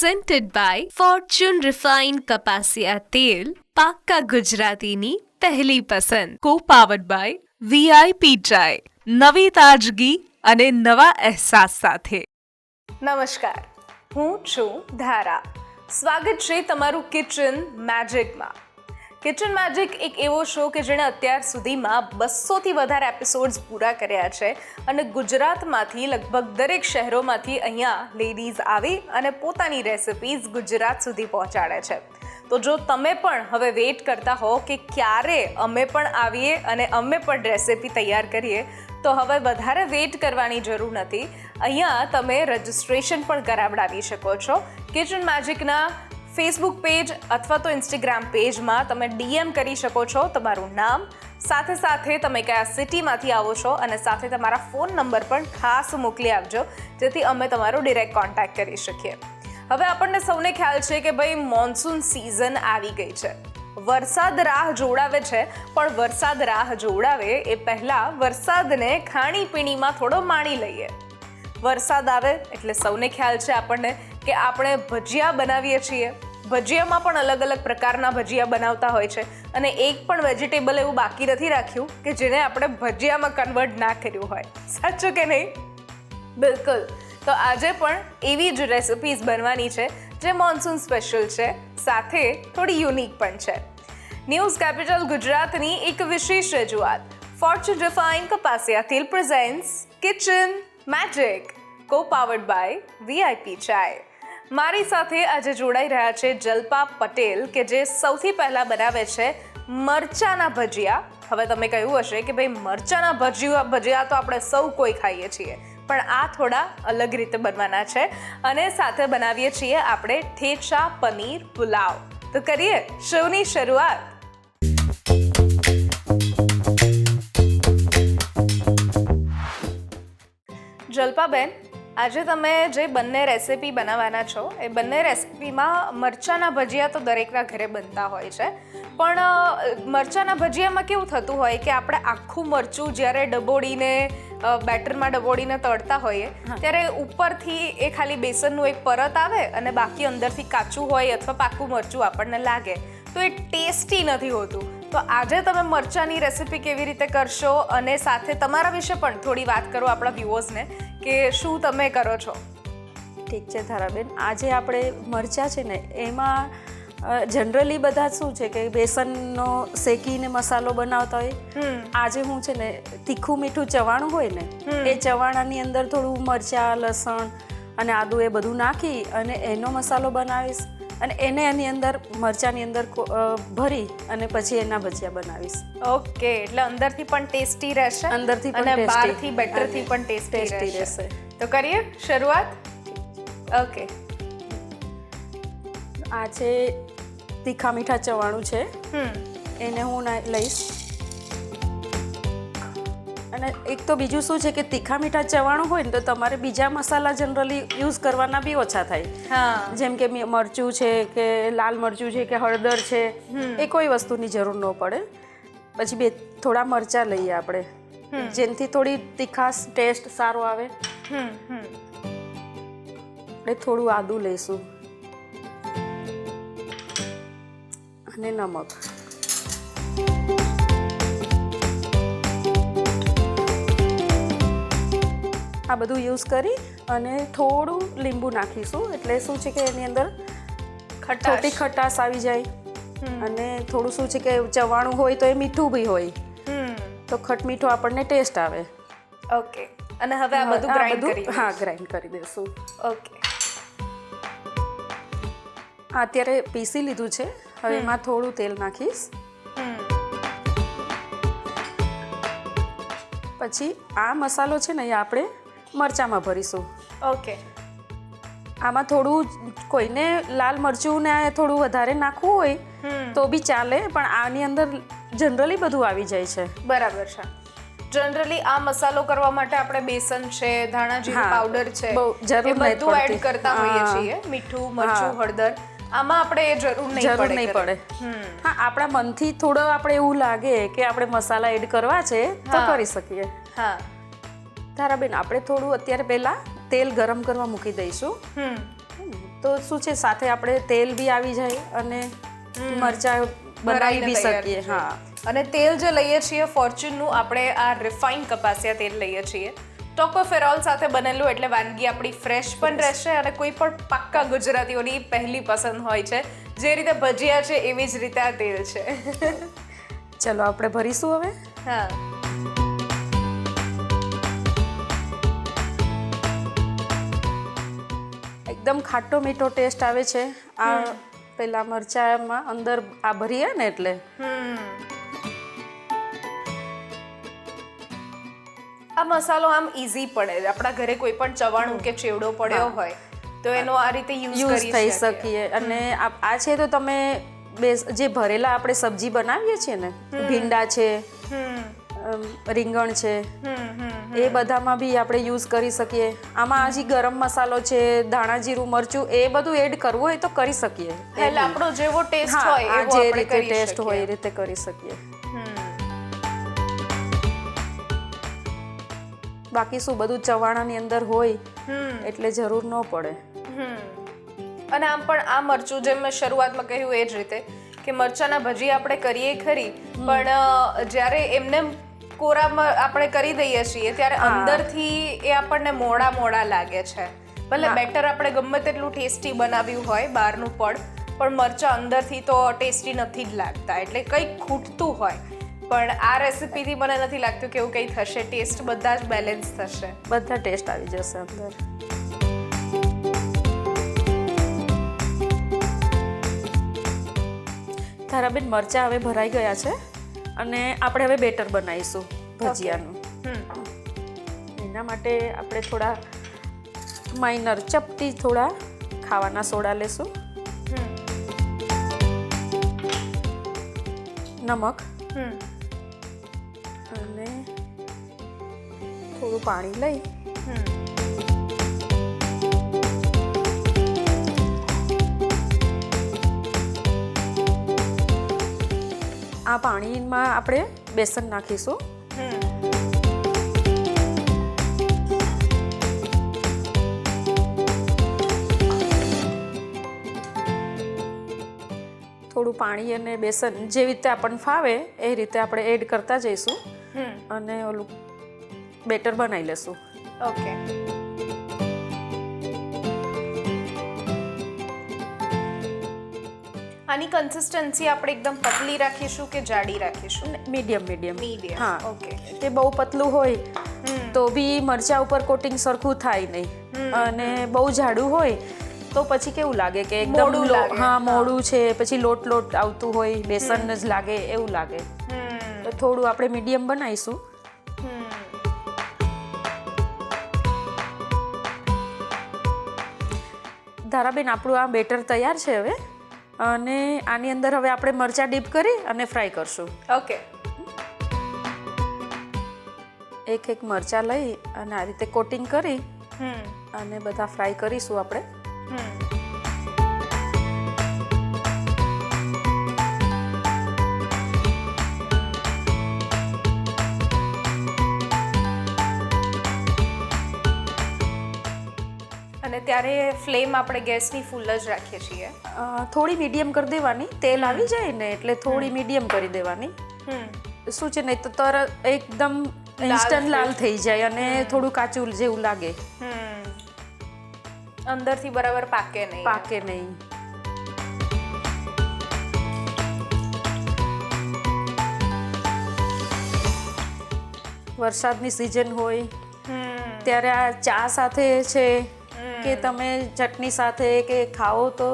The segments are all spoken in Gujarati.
presented by Fortune Refined કપાસિયા તેલ પાક્કા ગુજરાતીની પહેલી પસંદ co-powered by VIP ચાય નવી તાજગી અને નવા અહેસાસ સાથે. નમસ્કાર, હું છું ધારા. સ્વાગત છે તમારું કિચન મેજિકમાં. કિચન મેજિક એક એવો શો કે જેણે અત્યાર સુધીમાં 200થી વધારે એપિસોડ્સ પૂરા કર્યા છે અને ગુજરાતમાંથી લગભગ દરેક શહેરોમાંથી અહીંયા લેડીઝ આવી અને પોતાની રેસિપીઝ ગુજરાત સુધી પહોંચાડે છે. તો જો તમે પણ હવે વેઇટ કરતા હો કે ક્યારે અમે પણ આવીએ અને અમે પણ રેસિપી તૈયાર કરીએ, તો હવે વધારે વેઇટ કરવાની જરૂર નથી. અહીંયા તમે રજિસ્ટ્રેશન પણ કરાવડાવી શકો છો. કિચન મેજિકના ફેસબુક પેજ અથવા તો ઇન્સ્ટાગ્રામ પેજમાં તમે DM કરી શકો છો તમારું નામ, સાથે સાથે તમે કયા સિટીમાંથી આવો છો અને સાથે તમારા ફોન નંબર પણ ખાસ મોકલી આપજો, જેથી અમે તમારો ડિરેક્ટ કોન્ટેક્ટ કરી શકીએ. હવે આપણને સૌને ખ્યાલ છે કે ભાઈ મોન્સૂન સિઝન આવી ગઈ છે. વરસાદ રાહ જોડાવે છે, પણ વરસાદ રાહ જોડાવે એ પહેલાં વરસાદને ખાણીપીણીમાં થોડો માણી લઈએ. વરસાદ આવે એટલે સૌને ખ્યાલ છે આપણને કે આપણે ભજીયા બનાવીએ છીએ. ભજીયામાં પણ અલગ અલગ પ્રકારના ભજીયા બનાવતા હોય છે અને એક પણ વેજીટેબલ એવું બાકી નથી રાખ્યું કે જેને આપણે ભજીયામાં કન્વર્ટ ના કર્યું હોય. સાચું કે નહીં? બિલકુલ. તો આજે પણ એવી જ રેસિપીઝ બનવાની છે જે મોન્સૂન સ્પેશિયલ છે, સાથે થોડી યુનિક પણ છે. ન્યૂઝ કેપિટલ ગુજરાતની એક વિશેષ રજૂઆત ફોર્ચ્યુન રિફાઇન્ડ કપાસિયા તેલ presents kitchen magic co-powered by VIP ચાય. મારી સાથે આજે જોડાઈ રહ્યા છે જલ્પા પટેલ, કે જે સૌથી પહેલાં બનાવે છે મરચાના ભજીયા. હવે તમે કહ્યું હશે કે ભાઈ મરચાના ભજીયા તો આપણે સૌ કોઈ ખાઈએ છીએ, પણ આ થોડા અલગ રીતે બનવાના છે અને સાથે બનાવીએ છીએ આપણે ઠેચા પનીર પુલાવ. તો કરીએ શોની શરૂઆત. જલ્પાબેન, આજે તમે જે બંને રેસિપી બનાવવાના છો એ બંને રેસિપીમાં મરચાના ભજીયા તો દરેકના ઘરે બનતા હોય છે, પણ મરચાના ભજીયામાં કેવું થતું હોય કે આપણે આખું મરચું જ્યારે બેટરમાં ડબોડીને તળતા હોઈએ ત્યારે ઉપરથી એ ખાલી બેસનનું એક પરત આવે અને બાકી અંદરથી કાચું હોય અથવા પાકું મરચું આપણને લાગે, તો એ ટેસ્ટી નથી હોતું. તો આજે તમે મરચાની રેસિપી કેવી રીતે કરશો અને સાથે તમારા વિશે પણ થોડી વાત કરો આપણા વ્યુઅર્સને કે શું તમે કરો છો. ઠીક છે ધારાબેન, આજે આપણે મરચાં છે ને એમાં જનરલી બધા શું છે કે બેસનનો શેકીને મસાલો બનાવતા હોય. આજે હું છે ને તીખું મીઠું ચવાણું હોય ને એ ચવાણાની અંદર થોડું મરચાં, લસણ અને આદું એ બધું નાખી અને એનો મસાલો બનાવીશ અને એને એની અંદર મરચાંની અંદર ભરી અને પછી એના ભજીયા બનાવીશ. ઓકે, એટલે અંદરથી પણ ટેસ્ટી રહેશે, અંદરથી અને બહારથી બેટરથી પણ ટેસ્ટી રહેશે. તો કરીએ શરૂઆત. ઓકે, આ છે તીખા મીઠા ચવાણું છે, એને હું લઈશ. અને એક તો બીજું શું છે કે તીખા મીઠા ચવાણું હોય ને તો તમારે બીજા મસાલા જનરલી યુઝ કરવાના બી ઓછા થાય. જેમ કે મરચું છે કે લાલ મરચું છે કે હળદર છે, એ કોઈ વસ્તુની જરૂર ન પડે. પછી થોડા મરચાં લઈએ આપણે, જેનાથી થોડી તીખાશ ટેસ્ટ સારો આવે. એટલે થોડું આદું લઈશું અને નમક. આ બધું યુઝ કરી અને થોડું લીંબુ નાખીશું, એટલે શું છે કે એની અંદર થોડી ખટાશ આવી જાય અને થોડું શું છે કે ચવાણું હોય તો એ મીઠું બી હોય, તો ખટમીઠું આપણને ટેસ્ટ આવે. ઓકે, અને હવે આ બધું ગ્રાઇન્ડ કરી દઈશું. ઓકે, અત્યારે પીસી લીધું છે. હવે એમાં થોડું તેલ નાખીશ. પછી આ મસાલો છે ને એ આપણે મરચાંમાં ભરીશું. ઓકે, આમાં થોડું કોઈને લાલ મરચું ને થોડું વધારે નાખવું હોય તો બી ચાલે, પણ આની અંદર જનરલી બધું આવી જાય છે. બરાબર છે. જનરલી આ મસાલો કરવા માટે આપણે બેસન છે, ધાણા જીરું પાવડર છે, બધું એડ કરતા હોઈએ છીએ, મીઠું, મરચું, હળદર. આમાં આપણે એ જરૂર નહીં પડે. હા, આપણા મનથી થોડો આપણે એવું લાગે કે આપણે મસાલા એડ કરવા છે તો કરી શકીએ. હા ધારાબેન, આપણે થોડું અત્યારે પહેલા તેલ ગરમ કરવા મૂકી દઈશું. તો શું છે સાથે આપણે તેલ બી આવી જાય અને મરચાં બનાવી બી શકીએ. હા, અને તેલ જે લઈએ છીએ ફોર્ચ્યુનનું, આપણે આ રિફાઇન્ડ કપાસિયા તેલ લઈએ છીએ. ટોકોફેરોલ સાથે બનેલું, એટલે વાનગી આપણી ફ્રેશ પણ રહેશે અને કોઈ પણ પાક્કા ગુજરાતીઓની પહેલી પસંદ હોય છે. જે રીતે ભજીયા છે એવી જ રીતે આ તેલ છે. ચલો આપણે ભરીશું હવે. હા, એકદમ ખાટો મીઠો ટેસ્ટ આવે છે આ પેલા મરચાંમાં અંદર આ ભરીએ ને એટલે. આ મસાલો આમ ઈઝી પડે. આપણા ઘરે કોઈ પણ ચવાણું કે ચેવડો પડ્યો હોય તો એનો આ રીતે યુઝ યુઝ કરી થઈ શકીએ. શકીએ. અને આ છે તો તમે જે ભરેલા આપણે સબ્જી બનાવીએ છીએ ને, ભીંડા છે, રીંગણ છે, એ બધામાં બી આપણે યુઝ કરી શકીએ. આમાં હજી ગરમ મસાલો છે, ધાણા જીરું મરચું, એ બધું એડ કરવું હોય તો કરી શકીએ. એટલે આપણો જેવો ટેસ્ટ હોય એવો જે આપણે રીતે કરી ટેસ્ટ હોય એ શકીએ. રીતે કરી શકીએ. બાકી શું બધું ચવાણાની અંદર હોય એટલે જરૂર ન પડે. અને આમ પણ આ મરચું જેમ મેં શરૂઆતમાં કહ્યું એ જ રીતે કે મરચાના ભજી આપણે કરીએ ખરી, પણ જ્યારે એમને કોરામાં આપણે કરી દઈએ છીએ ત્યારે અંદરથી એ આપણને મોડા મોડા લાગે છે. ભલે બેટર આપણે ગમે તેટલું ટેસ્ટી બનાવ્યું હોય બહારનું પણ મરચા અંદરથી તો ટેસ્ટી નથી જ લાગતા. એટલે કંઈક ખૂટતું હોય. પણ આ રેસીપીથી મને નથી લાગતું કે એવું કંઈ થશે. ટેસ્ટ બધા જ બેલેન્સ થશે. બધા ટેસ્ટ આવી જશે અંદર. તારાબેન, મરચાં હવે ભરાઈ ગયા છે અને આપણે હવે બેટર બનાવીશું ભજીયાનું. એના માટે આપણે થોડા માઇનર ચપટી થોડા ખાવાના સોડા લેશું, નમક અને થોડું પાણી લઈ આ પાણીમાં આપણે બેસન નાખીશું. થોડું પાણી અને બેસન જે રીતે આપણને ફાવે એ રીતે આપણે એડ કરતા જઈશું અને ઓલું બેટર બનાવી લેશું. ઓકે. આની કન્સિસ્ટન્સી આપણે એકદમ પતલી રાખીશું કે જાડી રાખીશું? Medium medium. હા, ઓકે. કે બહુ પતલું હોય તો બી મરચા ઉપર કોટિંગ સરખું થાય નહીં, અને બહુ જાડું હોય તો પછી કેવું લાગે કે એકદમ મોડું છે, પછી લોટ આવતું હોય, બેસન જ લાગે એવું લાગે. તો થોડું આપણે મીડિયમ બનાવીશું. ધારાબેન, આપણું આ બેટર તૈયાર છે હવે, અને આની અંદર હવે આપણે મરચાં ડીપ કરી અને ફ્રાય કરશું. ઓકે. એક મરચાં લઈ અને આ રીતે કોટિંગ કરી અને બધા ફ્રાય કરીશું આપણે. અને ત્યારે ફ્લેમ આપણે ગેસની ફૂલ જ રાખીએ છીએ? થોડી મીડિયમ કરી દેવાની. તેલ આવી જાય ને એટલે થોડી મીડિયમ કરી દેવાની. શું છે, નહીં તો તરત એકદમ ઇન્સ્ટન્ટ લાલ થઈ જાય અને થોડું કાચું જેવું લાગે, અંદરથી બરાબર પાકે નહીં. વરસાદની સિઝન હોય ત્યારે આ ચા સાથે છે કે તમે ચટણી સાથે કે ખાઓ તો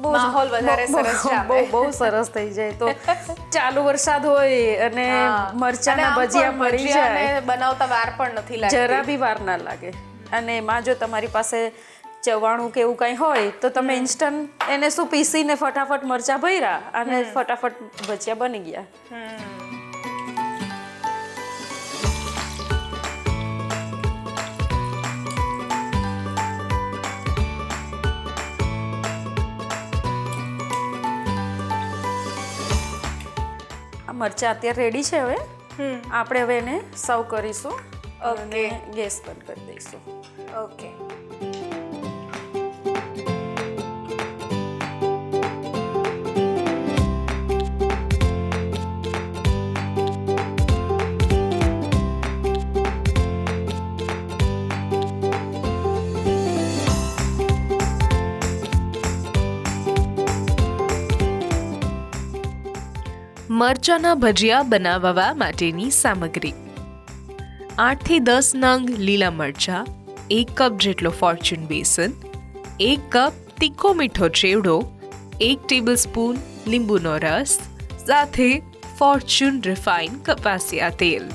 માહોલ વધારે સરસ જામે. બહુ સરસ થઈ જાય. તો ચાલુ વરસાદ હોય અને મરચાના ભજીયા મળી જાય, બનાવતા વાર પણ નથી લાગતી, જરા બી વાર ના લાગે. અને એમાં જો તમારી પાસે ચવાણું કે એવું કંઈ હોય તો તમે ઇન્સ્ટન્ટ એને શું પીસીને ફટાફટ મરચાં ભર્યા અને ફટાફટ ભજીયા બની ગયા. મરચાં અત્યારે રેડી છે. હવે આપણે હવે એને સર્વ કરીશું અને ગેસ બંધ કરી દઈશું. ઓકે. મરચાના ભજીયા બનાવવા માટેની સામગ્રી: 8 થી 10 નંગ લીલા મરચા, 1 કપ જેટલો ફોર્ચ્યુન બેસન, 1 કપ તીખો મીઠો ચેવડો, 1 ટેબલસ્પૂન લીંબુનો રસ, સાથે ફોર્ચ્યુન રિફાઇન કપાસિયા તેલ.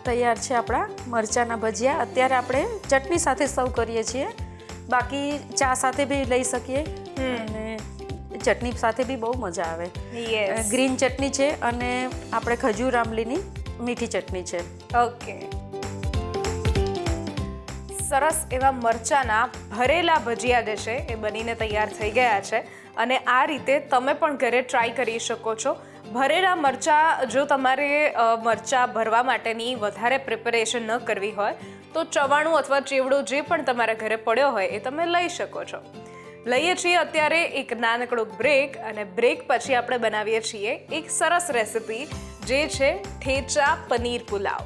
તૈયાર છે આપણા મરચાના ભજીયા. અત્યારે આપણે ચટણી સાથે સર્વ કરીએ છીએ, બાકી ચા સાથે બી લઈ શકીએ અને ચટણી સાથે બી બહુ મજા આવે. યસ. ગ્રીન ચટણી છે અને આપણે ખજૂર આંબલીની મીઠી ચટણી છે. ઓકે. સરસ એવા મરચાના ભરેલા ભજીયા જે છે એ બનીને તૈયાર થઈ ગયા છે અને આ રીતે તમે પણ ઘરે ટ્રાય કરી શકો છો. ભરેલા મરચાં, જો તમારે મરચાં ભરવા માટેની વધારે પ્રિપેરેશન ન કરવી હોય તો ચવાણું અથવા ચેવડો જે પણ તમારા ઘરે પડ્યો હોય એ તમે લઈ શકો છો. લઈએ છીએ અત્યારે એક નાનકડો બ્રેક અને બ્રેક પછી આપણે બનાવીએ છીએ એક સરસ રેસિપી જે છે thecha paneer pulao.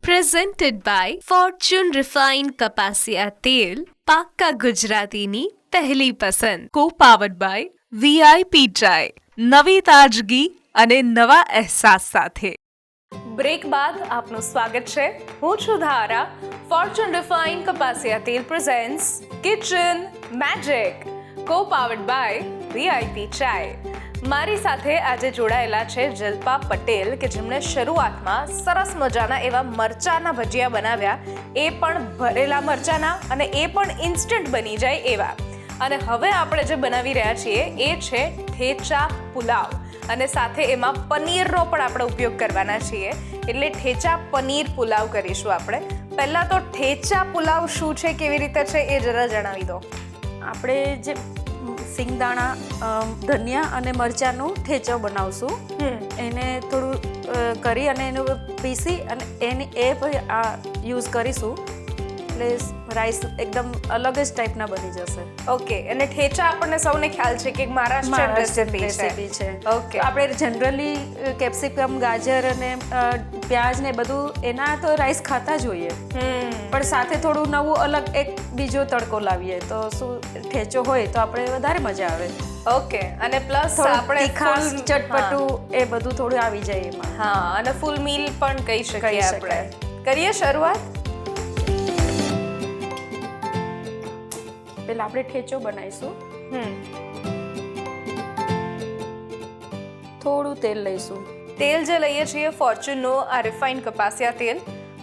Presented by Fortune refine કપાસિયા તેલ, પાક્કા ગુજરાતીની પહેલી પસંદ. કો પાવર્ડ બાય વીઆઈપી ચાય, નવી તાજગી અને નવા અહેસાસ સાથે. બ્રેક બાદ આપનું સ્વાગત છે. હું છું ધારા. ફોર્ચ્યુન રિફાઇન કપાસિયા તેલ presents kitchen magic, co powered by VIP chai. મારી સાથે આજે જોડાયેલા છે જલ્પા પટેલ, કે જેમણે શરૂઆતમાં સરસ મજાના એવા મરચાના ભજીયા બનાવ્યા, એ પણ ભરેલા મરચાના અને એ પણ ઇન્સ્ટન્ટ બની જાય એવા. અને હવે આપણે જે બનાવી રહ્યા છીએ એ છે ઠેચા પુલાવ અને સાથે એમાં પનીરનો પણ આપણે ઉપયોગ કરવાના છીએ, એટલે ઠેચા પનીર પુલાવ કરીશું આપણે. પહેલાં તો ઠેચા પુલાવ શું છે, કેવી રીતે છે એ જરા જણાવી દો. આપણે જે સિંગદાણા, ધનિયા અને મરચાંનું ઠેચો બનાવશું. એને થોડું કરી અને એનું પીસી અને એની યુઝ કરીશું, એટલે રાઈસ એકદમ અલગ જ ટાઈપના બની જશે. ઓકે. અને ઠેચા આપણને સૌને ખ્યાલ છે કે મહારાષ્ટ્રીયન રેસિપી છે. ઓકે. આપણે જનરલી કેપ્સિકમ, ગાજર અને પ્યાજ ને બધું એના તો રાઈસ ખાતા જ હોઈએ, પણ સાથે થોડું નવું અલગ એક બીજો તડકો લાવીએ તો શું ઠેચો હોય તો આપણે વધારે મજા આવે. ઓકે. અને પ્લસ આપણે ખાસ ચટપટું એ બધું થોડું આવી જાય એમાં. હા, અને ફૂલ મીલ પણ કહી શકીએ આપણે. કરીએ શરૂઆત. પહેલા આપણે ઠેચો બનાવીશું. થોડું તેલ લઈશું. તેલ જે લઈએ છીએ ફોર્ચ્યુનનું આ રિફાઇન્ડ કપાસિયા તેલ,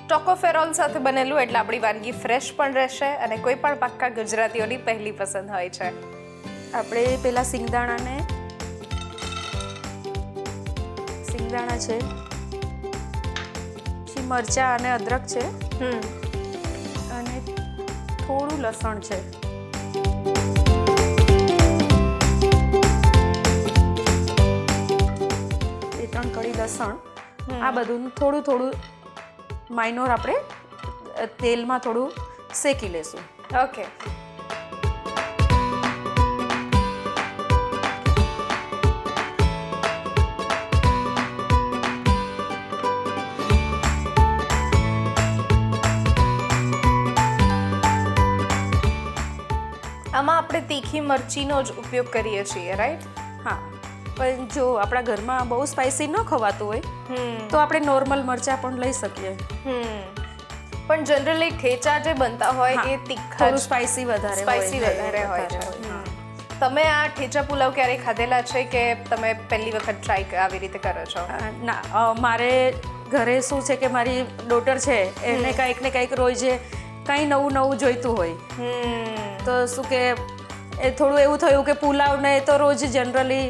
ટોકોફેરોલ સાથે બનેલું, એટલે આપણી વાનગી ફ્રેશ પણ રહેશે અને કોઈ પણ પાક્કા ગુજરાતીઓની પહેલી પસંદ હોય છે. આપણે પહેલા સિંગદાણા છે, પછી મરચાં અને અદરક છે, અને થોડું લસણ છે. બે 3 કળી લસણ, આ બધું થોડું થોડું માઇનોર આપણે તેલમાં થોડું શેકી લેશું. ઓકે. આમાં આપણે તીખી મરચીનો જ ઉપયોગ કરીએ છીએ, રાઈટ? હા, પણ જો આપણા ઘરમાં બહુ સ્પાઇસી ન ખવાતું હોય તો આપણે નોર્મલ મરચાં પણ લઈ શકીએ. પણ જનરલી ઠેચા જે બનતા હોય એ તીખા, થોડું સ્પાઇસી વધારે હોય છે. તમે આ ઠેચા પુલાવ ક્યારેય ખાધેલા છે કે તમે પહેલી વખત ટ્રાય આવી રીતે કરો છો? ના, મારે ઘરે શું છે કે મારી ડોટર છે, એને કંઈક ને કંઈક રોજે કંઈ નવું નવું જોઈતું હોય, તો શું કે એ થોડું એવું થયું કે પુલાવ ને તો રોજ જનરલી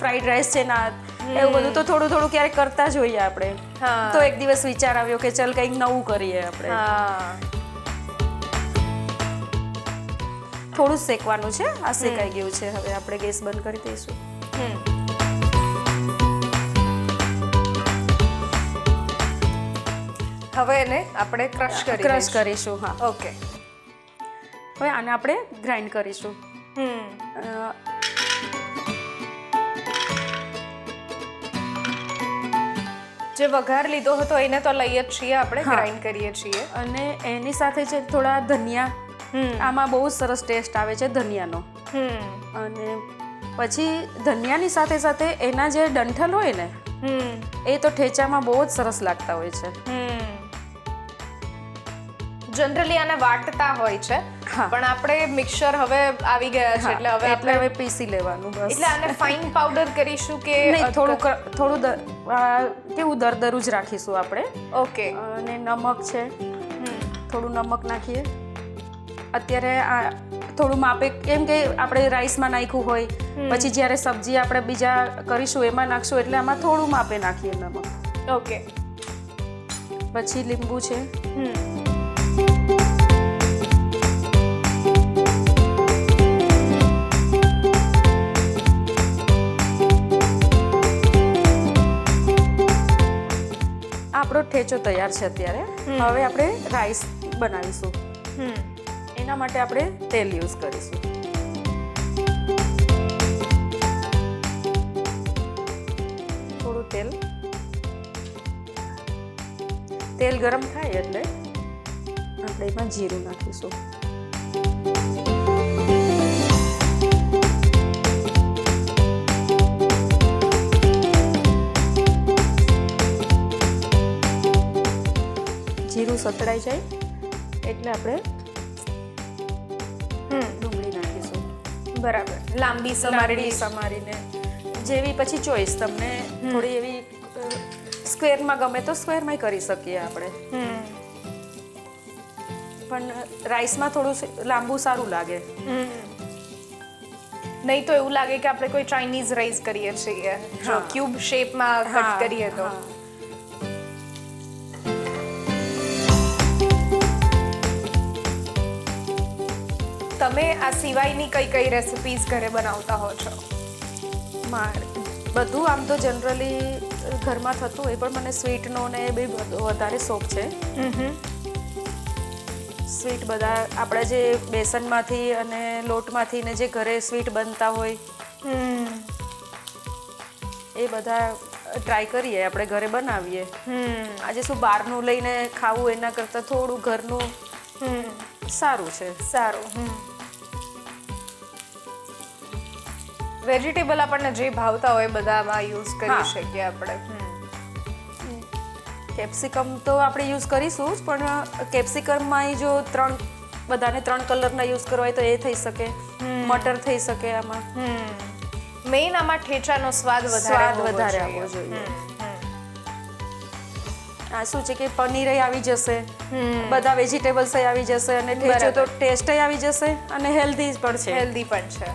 ફ્રાઈડ રાઈસ છે ના એવું બધું તો થોડું થોડું ક્યારેક કરતા જ હોઈએ આપણે. તો એક દિવસ વિચાર આવ્યો કે ચલ કંઈક નવું કરીએ આપણે. થોડું શેકવાનું છે. આ શેકાઈ ગયું છે, હવે આપણે ગેસ બંધ કરી દઈશું. હવે એને આપણે ક્રશ કરીશું. હા. ઓકે. હવે આને આપણે ગ્રાઇન્ડ કરીશું. અ, જે વઘાર લીધો હતો એને તો લઈએ જ છીએ આપણે, હા. ગ્રાઇન્ડ કરીએ છીએ. અને એની સાથે છે થોડા ધનિયા. આમાં બહુ સરસ ટેસ્ટ આવે છે ધનિયાનો. અને પછી ધનિયાની સાથે સાથે એના જે ડંઠલ હોય ને એ તો ઠેચામાં બહુ જ સરસ લાગતા હોય છે. જનરલી આને વાટતા હોય છે, હા. પણ આપણે મિક્સર હવે આવી ગયા છે એટલે હવે એટલે આપણે હવે પીસી લેવાનું બસ. એટલે આને ફાઇન પાવડર કરીશું કે નહીં, કેવું દરદરું જ રાખીશું આપણે. ઓકે. અને નમક છે, થોડું નમક નાખીએ. અત્યારે આ થોડું માપે, કેમ કે આપણે રાઈસમાં નાખ્યું હોય, પછી જ્યારે સબ્જી આપણે બીજા કરીશું એમાં નાખશું, એટલે આમાં થોડું માપે નાખીએ નમક. ઓકે. પછી લીંબુ છે. આપણો ઠેચો તૈયાર છે અત્યારે. હવે આપણે રાઈસ બનાવીશું. એના માટે આપણે તેલ યુઝ કરીશું. થોડું તેલ ગરમ થાય એટલે આપણે એમાં જીરું નાખીશું. જીરું સતળાઈ જાય એટલે આપણે ડુંગળી નાખીશું. બરાબર. લાંબી સમારીને જેવી પછી ચોઈસ તમને થોડી એવી સ્ક્વેરમાં ગમે તો સ્ક્વેરમાં કરી શકીએ આપણે. પણ રાઈસમાં થોડું લાંબુ સારું લાગે. નહીં તો એવું લાગે કે આપણે કોઈ ચાઇનીઝ રાઈસ કરીએ છીએ, જો ક્યુબ શેપમાં કટ કરીએ તો. તમે આ સિવાયની કઈ કઈ રેસિપીઝ ઘરે બનાવતા હો છો? બધું આમ તો જનરલી ઘરમાં થતું હોય, પણ મને સ્વીટનો ને એ બી વધારે શોખ છે. સ્વીટ બધા આપણે જે બેસનમાંથી અને લોટમાંથી ને જે ઘરે સ્વીટ બનતા હોય એ બધા ટ્રાય કરીએ, આપણે ઘરે બનાવીએ. આજે શું બહારનું લઈને ખાવું એના કરતાં થોડું ઘરનું સારું છે. વેજીટેબલ આપણને જે ભાવતા હોય બધામાં યુઝ કરી શકીએ આપણે. કેપ્સિકમ તો આપણે યુઝ કરીશું જ, પણ કેપ્સિકમમાં જો બધાને 3 કલરના યુઝ કરવા હોય તો એ થઈ શકે, મટર થઈ શકે. આમાં મેઇન આમાં ઠેચાનો સ્વાદ વધારે આવવો જોઈએ. આ શું છે કે પનીર આવી જશે, બધા વેજીટેબલ્સ આવી જશે, અને ઠેચો તો ટેસ્ટ આવી જશે અને હેલ્ધી પણ છે.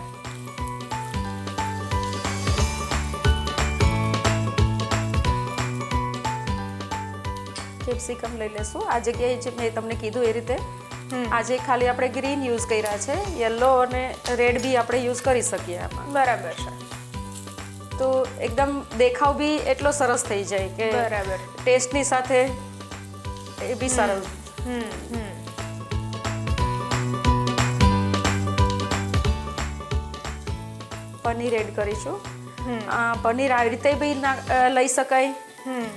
કેપ્સિકમ લઈ લેશું. આ જગ્યાએ જે મેં તમને કીધું એ રીતે આજે ખાલી આપણે ગ્રીન યુઝ કર્યા છે, યલો અને રેડ બી આપણે યુઝ કરી શકીએ આમાં. બરાબર છે. તો એકદમ દેખાવ બી એટલો સરસ થઈ જાય કે બરાબર, ટેસ્ટની સાથે એ બી સરસ. પનીર એડ કરીશું. પનીર આવી રીતે બી લઈ શકાય,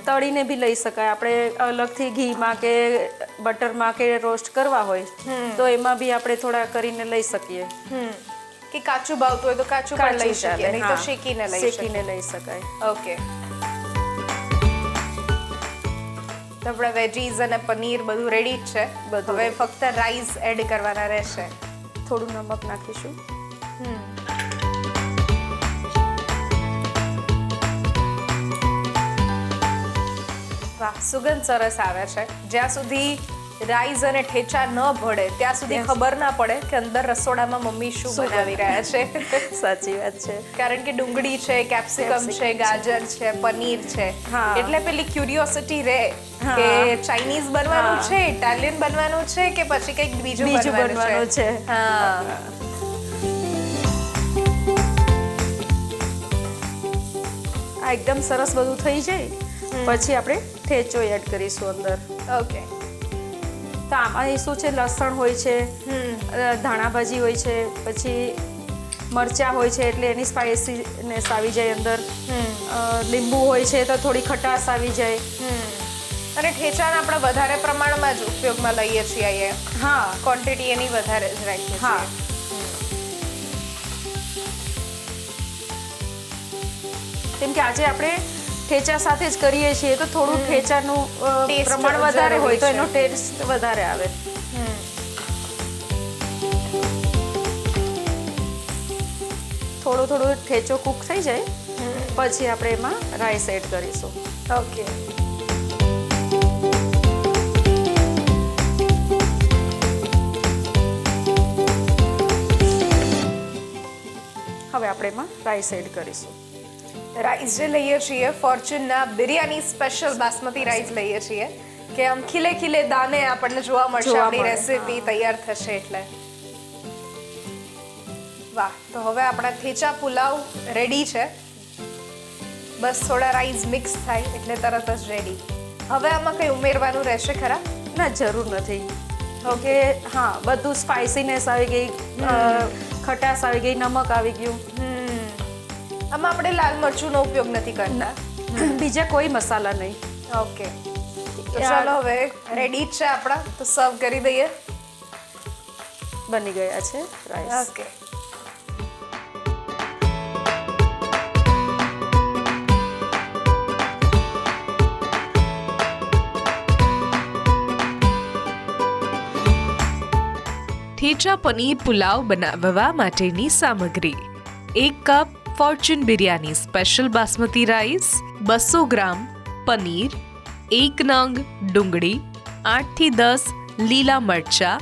તળીને બી લઈ શકાય. આપણે અલગથી ઘીમાં કે બટરમાં કે રોસ્ટ કરવા હોય તો એમાં બી આપણે થોડા કરીને લઈ શકીએ. કે કાચું ભાવતું હોય તો કાચું પણ લઈ શકીએ, નહીં તો શેકીને લઈ શકાય. ઓકે. તો આપણા વેજીસ અને પનીર બધું રેડી જ છે. હવે ફક્ત રાઈસ એડ કરવાના રહેશે. થોડું નમક નાખીશું. વાહ, સુગંધ સરસ આવે છે. જ્યાં સુધી રાઈસ અને ઠેચા ન ભળે ત્યાં સુધી ખબર ના પડે કે અંદર રસોડામાં મમ્મી શું બનાવી રહ્યા છે. સાચી વાત છે. કારણ કે ડુંગળી છે, કેપ્સિકમ છે, ગાજર છે, પનીર છે, એટલે પેલી ક્યુરિયોસિટી રહે કે ચાઇનીઝ બનવાનું છે, ઇટાલિયન બનવાનું છે કે પછી કંઈક બીજું બનવાનું છે. આ એકદમ સરસ બધું થઈ જાય પછી આપણે ઠેચો એડ કરીશું અંદર. ઓકે. તો આમાં એ શું છે, લસણ હોય છે, ધાણા ભાજી હોય છે, પછી મરચાં હોય છે એટલે એની સ્પાઇસીનેસ આવી જાય અંદર, લીંબુ હોય છે તો થોડી ખટાશ આવી જાય. અને ઠેચાને આપણે વધારે પ્રમાણમાં જ ઉપયોગમાં લઈએ છીએ અહીંયા. હા, ક્વોન્ટિટી એની વધારે જ રાખીએ હા. છીએ. કેમ કે આજે આપણે ઠેચા સાથે જ કરીએ છીએ તો થોડું ઠેચાનું Taste પ્રમાણ વધારે હોય તો જરૂરી એનો ટેસ્ટ વધારે આવે. થોડું ઠેચો કૂક થઈ જાય પછી આપણે એમાં રાઈસ એડ કરીશું. ઓકે. હવે આપણે એમાં રાઈસ એડ કરીશું. રાઈસ જે લઈએ છીએ ફોર્ચ્યુનના બિરયાની સ્પેશિયલ બાસમતી રાઈસ લઈએ છીએ કે આમ ખીલે ખીલે દાને આપણને જોવા મળશે. જોવા આપણી મળે, રેસીપી તૈયાર થશે એટલે. વાહ, તો હવે આપણા થેચા પુલાવ રેડી છે. બસ થોડા રાઈસ મિક્સ થાય એટલે તરત જ રેડી. હવે આમાં કંઈ ઉમેરવાનું રહેશે ખરા? ના, જરૂર નથી. ઓકે, હા, બધું સ્પાઇસીનેસ આવી ગઈ, ખટાશ આવી ગઈ, નમક આવી ગયું. આમાં આપણે લાલ મરચુંનો ઉપયોગ નથી કરતા. બીજા કોઈ મસાલા નહીં. ઓકે, તો ચાલો હવે રેડી જ છે આપણા, તો સર્વ કરી દઈએ. બની ગયા છે રાઈસ. ઓકે. ઠેચા પનીર પુલાવ બનાવવા માટેની સામગ્રી: 1 cup Fortune biryani special basmati rice, 200 ગ્રામ પનીર, 1 નંગ ડુંગળી, 8 થી 10 લીલા મરચા,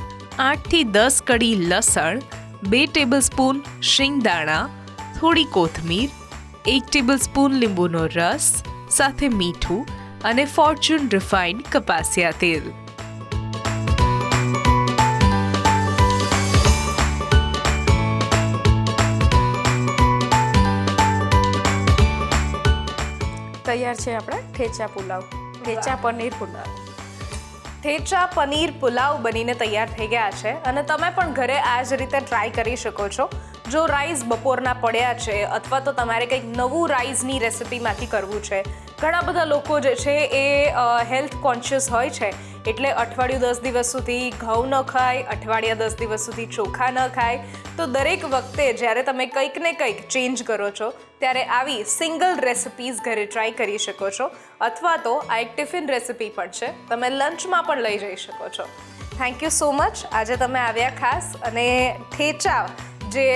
8 થી 10 કડી લસણ, 2 ટેબલસ્પૂન શિંગદાણા, થોડી કોથમીર, 1 ટેબલસ્પૂન લીંબુનો રસ, સાથે મીઠું અને ફોર્ચ્યુન રિફાઇન્ડ કપાસિયા તેલ. તૈયાર છે આપણા ઠેચા પુલાવ, ઠેચા પનીર પુલાવ. થેચા પનીર પુલાવ બનીને તૈયાર થઈ ગયા છે અને તમે પણ ઘરે આ જ રીતે ટ્રાય કરી શકો છો. જો રાઈસ બપોરના પડ્યા છે અથવા તો તમારે કંઈક નવું રાઈસની રેસિપીમાંથી કરવું છે. ઘણા બધા લોકો જે છે એ હેલ્થ કોન્શિયસ હોય છે એટલે અઠવાડિયું 10 દિવસ સુધી ઘઉં ન ખાય, અઠવાડિયા 10 દિવસ સુધી ચોખા ન ખાય. તો દરેક વખતે જ્યારે તમે કંઈક ને કંઈક ચેન્જ કરો છો ત્યારે આવી સિંગલ રેસિપીઝ ઘરે ટ્રાય કરી શકો છો. અથવા તો આ એક ટિફિન રેસિપી પણ છે, તમે લંચમાં પણ લઈ જઈ શકો છો. Thank you so much. આજે તમે આવ્યા ખાસ અને ઠેચા જે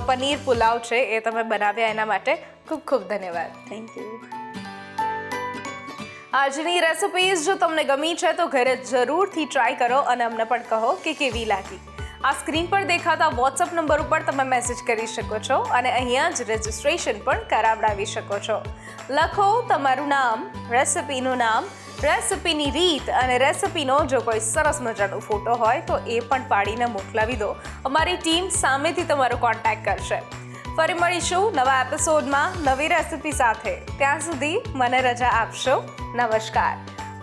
પનીર પુલાવ છે એ તમે બનાવ્યા એના માટે ખૂબ ખૂબ ધન્યવાદ. Thank you. આજની રેસિપીઝ જો તમને ગમી છે તો ઘરે જરૂરથી ટ્રાય કરો અને અમને પણ કહો કે કેવી લાગી. આ સ્ક્રીન પર દેખાતા વોટ્સઅપ નંબર ઉપર તમે મેસેજ કરી શકો છો અને અહીંયા જ રજિસ્ટ્રેશન પણ કરાવડાવી શકો છો. લખો તમારું નામ, રેસિપીનું નામ, રેસિપીની રીત અને રેસિપીનો જો કોઈ સરસ મજાનો ફોટો હોય તો એ પણ પાડીને મોકલાવી દો. અમારી ટીમ સામેથી તમારો કોન્ટેક્ટ કરશે. ફરી મળીશું નવા એપિસોડમાં નવી રેસિપી સાથે. ત્યાં સુધી મને રજા આપશો. નમસ્કાર.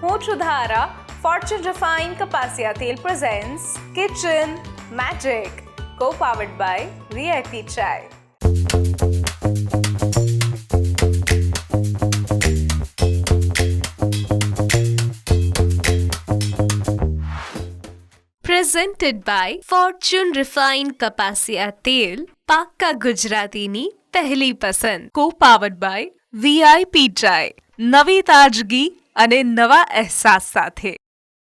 હું છું ધારા. ફોર્ચ્યુન રિફાઇન્ડ કપાસિયા તેલ presents kitchen magic, co-powered by VIP Chai. Presented by Fortune Refined કપાસિયા તેલ, પાક્કા ગુજરાતીની પહેલી પસંદ. Co-powered by VIP Chai, નવી તાજગી અને નવા અહેસાસ સાથે.